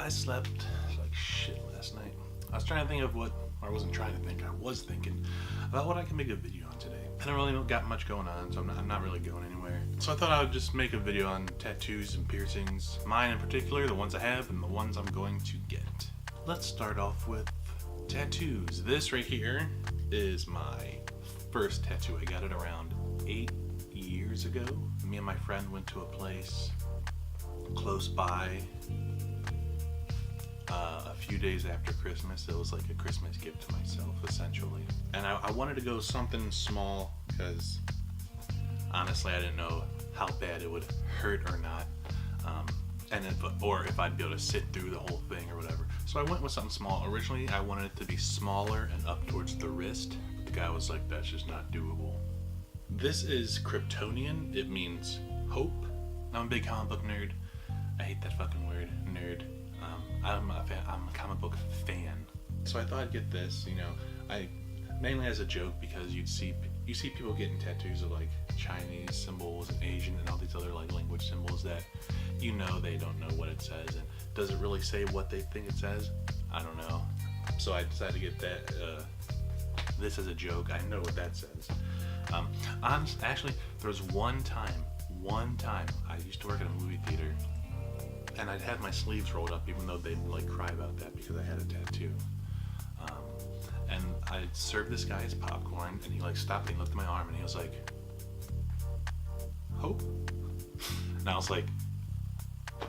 I slept like shit last night. I was trying to think of what, or I wasn't trying to think, I was thinking about what I can make a video on today. I don't really got much going on, so I'm not really going anywhere. So I thought I would just make a video on tattoos and piercings. Mine in particular, the ones I have and the ones I'm going to get. Let's start off with tattoos. This right here is my first tattoo. I got it around 8 years ago. Me and my friend went to a place close by a few days after Christmas. It was like a Christmas gift to myself, essentially. And I wanted to go something small because honestly I didn't know how bad it would hurt or not, or if I'd be able to sit through the whole thing or whatever. So I went with something small. Originally I wanted it to be smaller and up towards the wrist, but the guy was like, that's just not doable. This is Kryptonian. It means hope. I'm a big comic book nerd. I hate that fucking word, nerd. I'm a comic book fan. So I thought I'd get this, mainly as a joke, because you see people getting tattoos of like Chinese symbols and Asian and all these other like language symbols that they don't know what it says, and does it really say what they think it says? I don't know. So I decided to get that this as a joke. I know what that says. Actually, there was one time I used to work at a movie theater, and I'd have my sleeves rolled up even though they'd like cry about that because I had a tattoo. And I served this guy his popcorn, and he like stopped and he looked at my arm and he was like, hope? And I was like,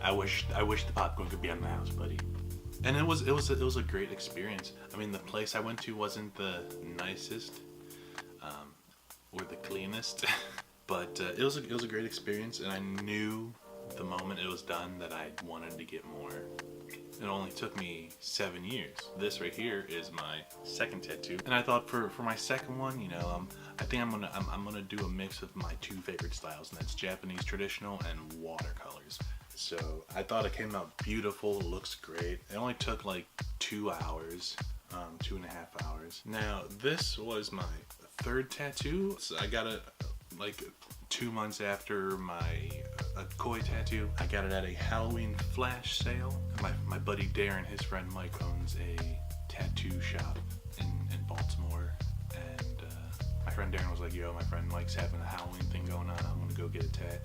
I wish the popcorn could be on the house, buddy. And it was a great experience. I mean, the place I went to wasn't the nicest or the cleanest, but it was a great experience, and I knew the moment it was done that I wanted to get more. It only took me 7 years. This right here is my second tattoo, and I thought for my second one, I think I'm gonna do a mix of my two favorite styles, and that's Japanese traditional and watercolors. So I thought it came out beautiful. It looks great. It only took like 2 hours, 2.5 hours. Now this was my third tattoo. So I got it like 2 months after my koi tattoo. I got it at a Halloween flash sale. My buddy Darren, his friend Mike, owns a tattoo shop in Baltimore, and my friend Darren was like, yo, my friend Mike's having a Halloween thing going on, I'm gonna go get a tat.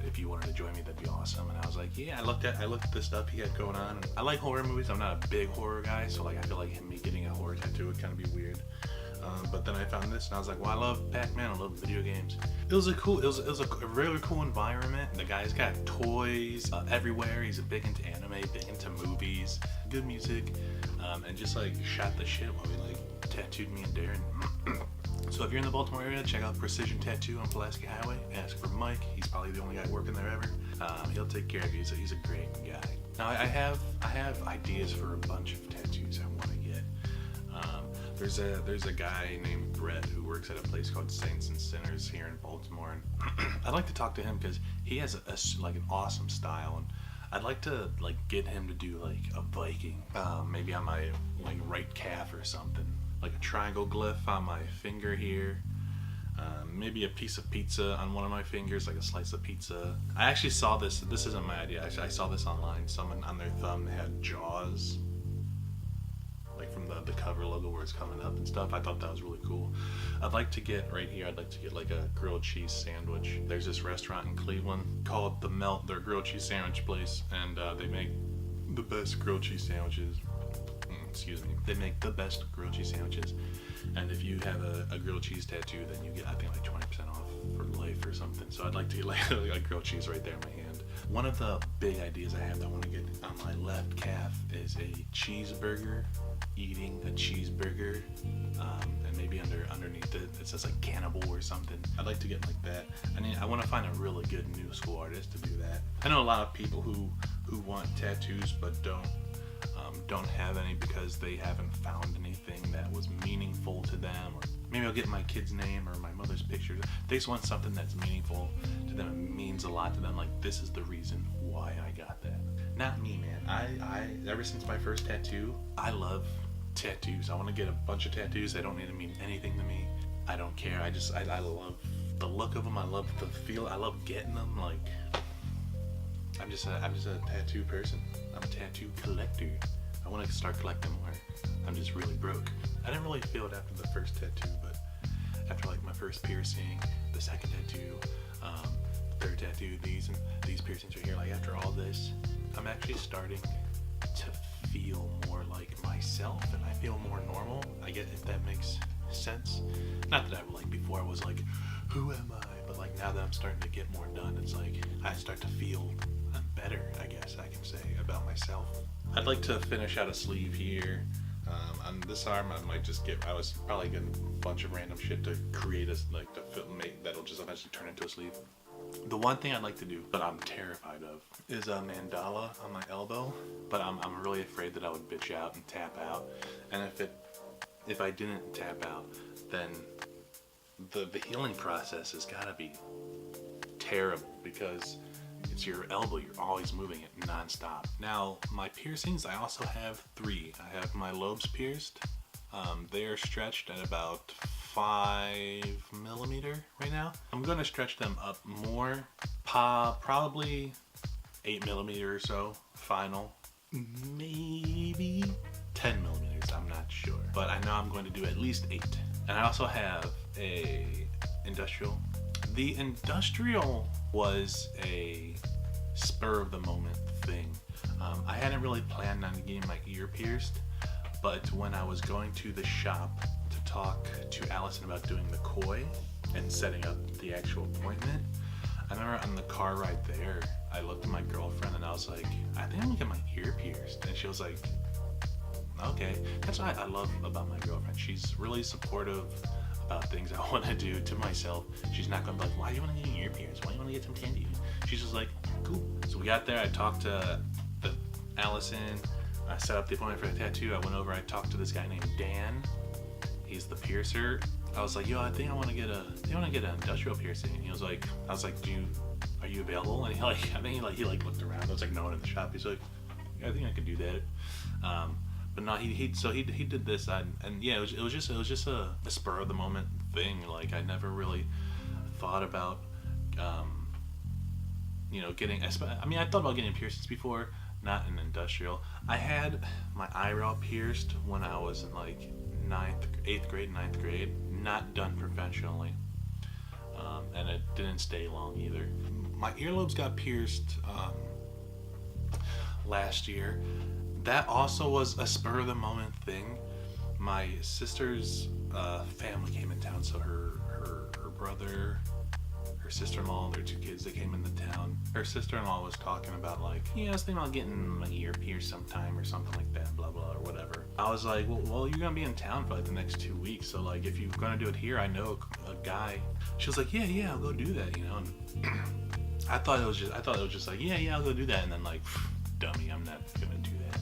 If you wanted to join me, that'd be awesome. And I was like, yeah. I looked at the stuff he had going on. I like horror movies. I'm not a big horror guy, so like I feel like me getting a horror tattoo would kind of be weird. But then I found this, and I was like, well, I love Pac-Man. I love video games. It was a really cool environment. The guy's got toys everywhere. He's big into anime, big into movies, good music, and just like shot the shit while we like tattooed me and Darren. So if you're in the Baltimore area, check out Precision Tattoo on Pulaski Highway. Ask for Mike. He's probably the only guy working there ever. He'll take care of you. He's a great guy. Now I have ideas for a bunch of tattoos I want to get. There's a guy named Brett who works at a place called Saints and Sinners here in Baltimore, and I'd like to talk to him because he has like an awesome style, and I'd like to like get him to do like a Viking, maybe on my like right calf or something, like a triangle glyph on my finger here, maybe a piece of pizza on one of my fingers, like a slice of pizza. I actually saw this isn't my idea, I saw this online. Someone on their thumb had Jaws, like from the cover logo where it's coming up and stuff. I thought that was really cool. I'd like to get right here, I'd like to get like a grilled cheese sandwich. There's this restaurant in Cleveland called The Melt. They're a grilled cheese sandwich place, and they make the best grilled cheese sandwiches. Excuse me. They make the best grilled cheese sandwiches, and if you have a grilled cheese tattoo, then you get, I think, like 20% off for life or something. So I'd like to get like a grilled cheese right there in my hand. One of the big ideas I have that I want to get on my left calf is a cheeseburger, eating a cheeseburger, and maybe underneath it says like cannibal or something. I'd like to get like that. I want to find a really good new school artist to do that. I know a lot of people who want tattoos but don't have any because they haven't found anything that was meaningful to them, or maybe I'll get my kid's name or my mother's picture. They just want something that's meaningful to them. It means a lot to them. Like, this is the reason why I got that. Not me, man. I ever since my first tattoo, I love tattoos. I want to get a bunch of tattoos. They don't need to mean anything to me. I don't care. I love the look of them. I love the feel. I love getting them. Like, I'm just a tattoo person. I'm a tattoo collector. I want to start collecting more. I'm just really broke. I didn't really feel it after the first tattoo, but after like my first piercing, the second tattoo, the third tattoo, these piercings right here, like after all this, I'm actually starting to feel more like myself, and I feel more normal. I get if that makes sense. Not that I like before I was like, who am I? But like now that I'm starting to get more done, it's like I start to feel better, I guess I can say, about myself. I'd like to finish out a sleeve here. On this arm, I was probably getting a bunch of random shit to create that'll just eventually turn into a sleeve. The one thing I'd like to do, but I'm terrified of, is a mandala on my elbow. But I'm really afraid that I would bitch out and tap out. And if I didn't tap out, then the healing process has got to be terrible, because it's your elbow, you're always moving it nonstop. Now, my piercings, I also have 3. I have my lobes pierced. They are stretched at about 5 millimeter right now. I'm going to stretch them up more, probably 8 millimeter or so, final. Maybe 10 millimeters, I'm not sure. But I know I'm going to do at least 8. And I also have a industrial. The industrial was a spur of the moment thing. I hadn't really planned on getting my ear pierced, but when I was going to the shop to talk to Allison about doing the koi and setting up the actual appointment, I remember on the car ride there, I looked at my girlfriend and I was like, I think I'm gonna get my ear pierced. And she was like, okay. That's what I love about my girlfriend. She's really supportive about things I want to do to myself. She's not gonna be like, why do you want to get your ear pierced? Why do you want to get some candy? She's just like, cool. So we got there, I talked to Allison, I set up the appointment for the tattoo. I went over, I talked to this guy named Dan. He's the piercer. I was like, yo, I think I want to get an industrial piercing. And I was like, are you available? And he looked around. There was like no one in the shop. He's like, yeah, I think I could do that. But no, he did this, and yeah, it was just a spur of the moment thing. Like I never really thought about, getting. I thought about getting piercings before, not an industrial. I had my eyebrow pierced when I was in like 8th grade, 9th grade, not done professionally, and it didn't stay long either. My earlobes got pierced last year. That also was a spur of the moment thing. My sister's family came in town, so her brother, her sister-in-law, their 2 kids, they came into town. Her sister-in-law was talking about like, yeah, I was thinking about getting my ear pierced sometime or something like that, blah blah or whatever. I was like, well, you're gonna be in town for like the next 2 weeks, so like if you're gonna do it here, I know a guy. She was like, yeah, I'll go do that, And I thought it was just like, yeah, I'll go do that, and then like, dummy, I'm not gonna do that.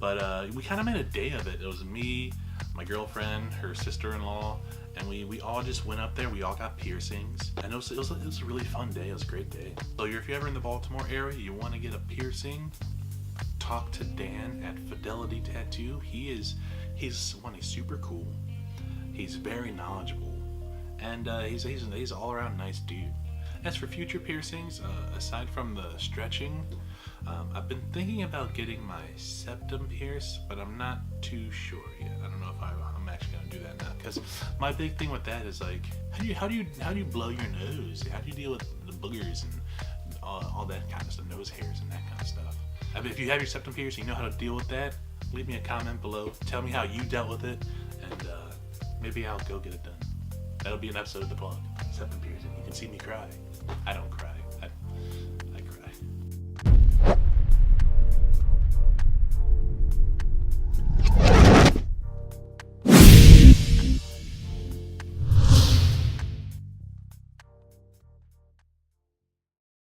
But we kind of made a day of it. It was me, my girlfriend, her sister-in-law, and we all just went up there. We all got piercings, and it was a really fun day. It was a great day. So if you're ever in the Baltimore area, you want to get a piercing, talk to Dan at Fidelity Tattoo. He's super cool. He's very knowledgeable, and he's an all-around nice dude. As for future piercings, aside from the stretching, I've been thinking about getting my septum pierced, but I'm not too sure yet. I don't know if I'm actually gonna do that now, because my big thing with that is like, how do you blow your nose? How do you deal with the boogers and all that kind of stuff, nose hairs and that kind of stuff? If you have your septum pierced, you know how to deal with that. Leave me a comment below. Tell me how you dealt with it, and maybe I'll go get it done. That'll be an episode of The Plug. Septum piercing. You can see me cry. I don't